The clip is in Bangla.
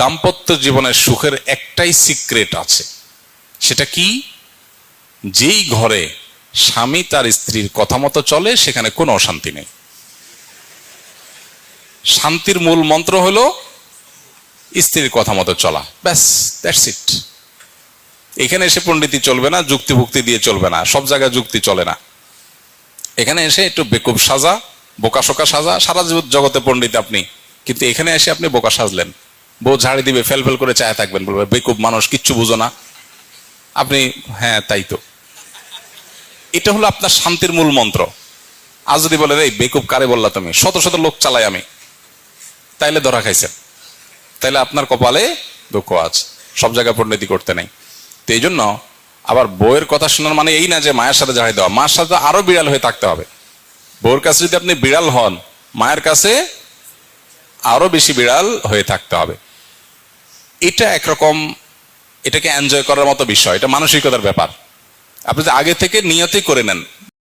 দাম্পত্য জীবনের সুখের একটাই সিক্রেট আছে, সেটা কি? যেই ঘরে স্বামী তার স্ত্রীর কথা মতো চলে সেখানে কোনো অশান্তি নেই। শান্তির মূল মন্ত্র হলো স্ত্রীর কথা মতো চলা, ব্যাস, দ্যাটস ইট। এখানে এসে পণ্ডিতি চলবে না, যুক্তি ভুক্তি দিয়ে চলবে না, সব জায়গায় যুক্তি চলে না। এখানে এসে একটু বেকুব সাজা, বোকাশোকা সাজা, সারা জগতে পণ্ডিত আপনি, কিন্তু এখানে এসে আপনি বোকা সাজলেন, বউ ঝাড়ি দিবে, ফেল ফেল করে চায় থাকবেন, বলবে বেকুব মানুষ, কিচ্ছু বুঝো না আপনি। হ্যাঁ তাই তো, এটা হলো আপনার শান্তির মূল মন্ত্র। আজ যদি বলে এই বেকুব কারে বললা তুমি, শত শত লোক চালাই আমি, তাইলে ধরা খাইছেন, তাইলে আপনার কপালে দুঃখ আছে, সব জায়গায় পণ্ডিতি করতে নেই। তো এই জন্য আবার বউয়ের কথা শোনার মানে এই না যে মায়ের সাথে ঝাড়ি দেওয়া, মায়ের সাথে আরো বিড়াল হয়ে থাকতে হবে। বউয়ের কাছে যদি আপনি বিড়াল হন, মায়ের কাছে আরো বেশি বিড়াল হয়ে থাকতে হবে। এটা একরকম, এটাকে এনজয় করার মতো বিষয়, এটা মানসিকতার ব্যাপার। আপনি যে আগে থেকে নিয়তই করে নেন